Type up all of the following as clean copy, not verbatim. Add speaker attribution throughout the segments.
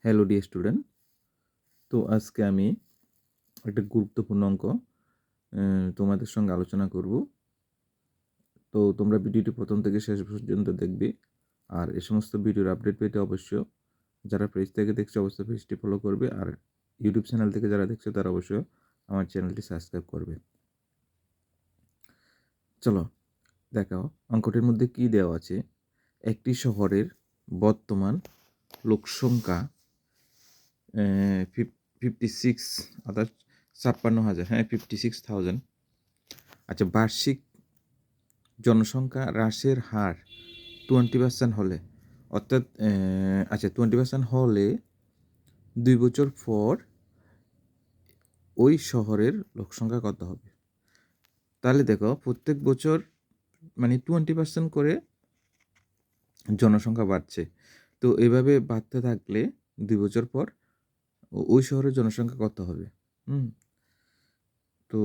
Speaker 1: Hello dear student. তো আজকে আমি একটা গুরুত্বপূর্ণ অঙ্ক তোমাদের সঙ্গে আলোচনা করব। তো তোমরা ভিডিওটি প্রথম থেকে শেষ পর্যন্ত দেখবে। আর এই সমস্ত ভিডিওর আপডেট পেতে অবশ্য যারা পেজ থেকে দেখছে অবশ্যই পেজটি ফলো করবে, আর ইউটিউব চ্যানেল থেকে যারা দেখছে তারা অবশ্যই আমার চ্যানেলটি সাবস্ক্রাইব করবে। চলো দেখাও অঙ্কটির মধ্যে কি দেওয়া আছে। একটি শহরের বর্তমান লোকসংখ্যা 56, অর্থাৎ 56,000, হ্যাঁ 56,000। আচ্ছা, বার্ষিক জনসংখ্যা হ্রাসের হার 20% হলে, অর্থাৎ আচ্ছা 20% হলে 2 বছর পর ওই শহরের লোকসংখ্যা কত হবে? তাহলে দেখো প্রত্যেক বছর মানে 20% করে জনসংখ্যা বাড়ছে। তো এভাবে বাড়তে থাকলে 2 বছর পর ওই শহরের জনসংখ্যা কত হবে? তো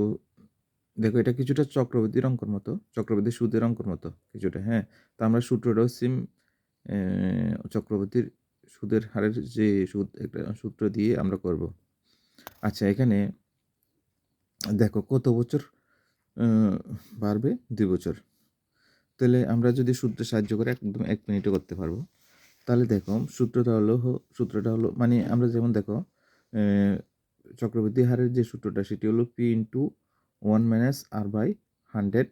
Speaker 1: দেখো এটা কিছুটা চক্রবৃদ্ধির অঙ্কর মতো, চক্রবৃদ্ধি সুদের অঙ্কর মতো কিছুটা, হ্যাঁ। তো আমরা সূত্রটাও চক্রবর্তীর সুদের হারের যে সুদ, একটা সূত্র দিয়ে আমরা করব। আচ্ছা, এখানে দেখো কত বছর বাড়বে? 2 বছর। তাহলে আমরা যদি সূত্রে সাহায্য করে একদম 1 মিনিটে করতে পারবো। তাহলে দেখো সূত্রটা হলো মানে আমরা যেমন দেখো চক্রবৃদ্ধি হারের যে সূত্রটা সেটি হলো P into 1 minus R by 100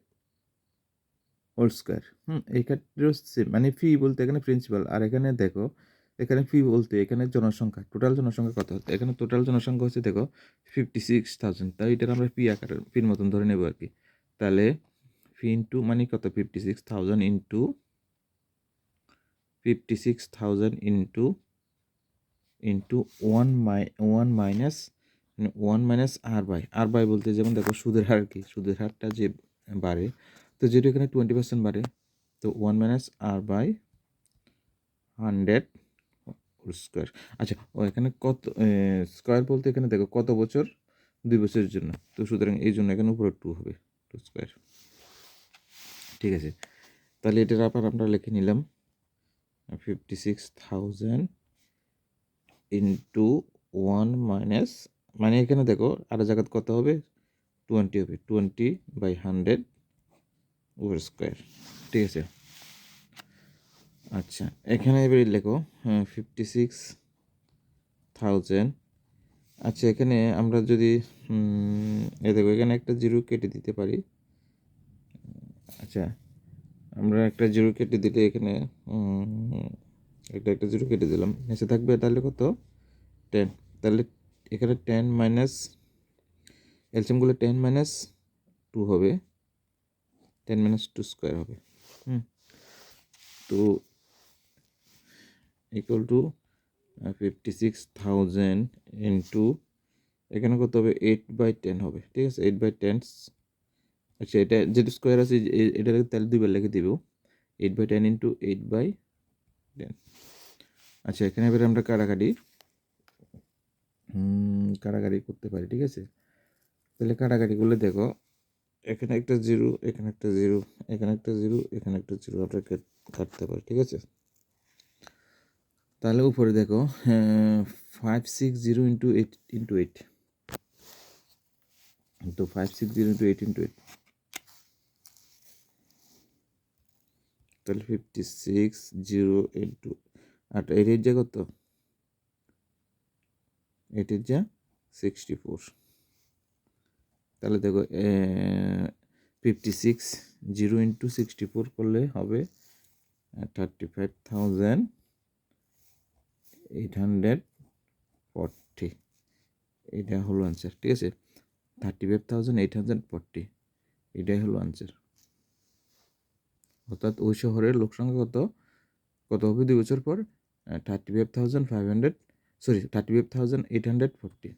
Speaker 1: whole square. এই ক্ষেত্রেও সেম, মানে ফি বলতে এখানে প্রিন্সিপাল, আর এখানে দেখো এখানে ফি বলতে এখানে জনসংখ্যা, টোটাল জনসংখ্যা কত হচ্ছে? এখানে টোটাল জনসংখ্যা হচ্ছে দেখো 56,000। তাই এটাকে আমরা পি আকারের পির মতন ধরে নেব আর কি। তাহলে ফি ইন্টু মানে কত? 56,000 into 56,000 into into one minus R by বলতে যেমন দেখো সুদের হার কি, সুদের হারটা যে বাড়ে, তো যেহেতু এখানে 20% বাড়ে, তো 1 মাইনাস আর বাই 100 স্কোয়ার। আচ্ছা, ও এখানে কত স্কোয়ার বলতে এখানে দেখো কত বছর? 2 বছরের জন্য। তো সুতরাং এই জন্য এখানে উপরে 2 হবে, 2 স্কোয়ার। ঠিক আছে, তাহলে এটার আবার আমরা লিখে নিলাম 56,000 ইন্টু 1 মাইনাস, মানে এখানে দেখো আর জায়গায় কত হবে? 20 হবে, 20/100 ওভার স্কোয়ার। ঠিক আছে, আচ্ছা এখানে এবারে লেখো 56,000। আচ্ছা, এখানে আমরা যদি দেখো এখানে একটা জিরো কেটে দিতে পারি। আচ্ছা, আমরা একটা জিরো কেটে দিলে এখানে একটা জিরো কেটে দিলাম, নিচে থাকবে তাহলে কত? 10। তাহলে এখানে 10 মাইনাস এলসিএমগুলো 10 মাইনাস 2 হবে, 10 মাইনাস 2 স্কোয়ার হবে। তো ইকুয়াল টু 56,000 ইন্টু এখানে কত হবে? 8/10 হবে। ঠিক আছে, 8/10। আচ্ছা, এটা যেহেতু স্কোয়ার আছে এটা তাহলে 2 বার লিখে দিব, 8/10 ইন্টু 8/10। আচ্ছা, এখানে এবারে আমরা কাটাকাটি করতে পারি। ঠিক আছে, তাহলে কাটাকাটি করলে দেখো এখানে একটা জিরো, এখানে একটা জিরো, এখানে একটা জিরো, এখানে একটা জিরো আমরা কাটতে পারি। ঠিক আছে, তাহলে উপরে দেখো 560 ইন্টু 8, তো 560 ইন্টু 8, তাহলে 56 ইন্টু 8, 8 যা কত? 8 যা 64। তাহলে দেখো 56 ইন্টু 64 করলে হবে 35,840। এটা হলো আনসার। ঠিক আছে, 35,840 এটাই হলো আনসার। অর্থাৎ ওই শহরের লোকসংখ্যা কত হবে 2 বছর পর? 35,840।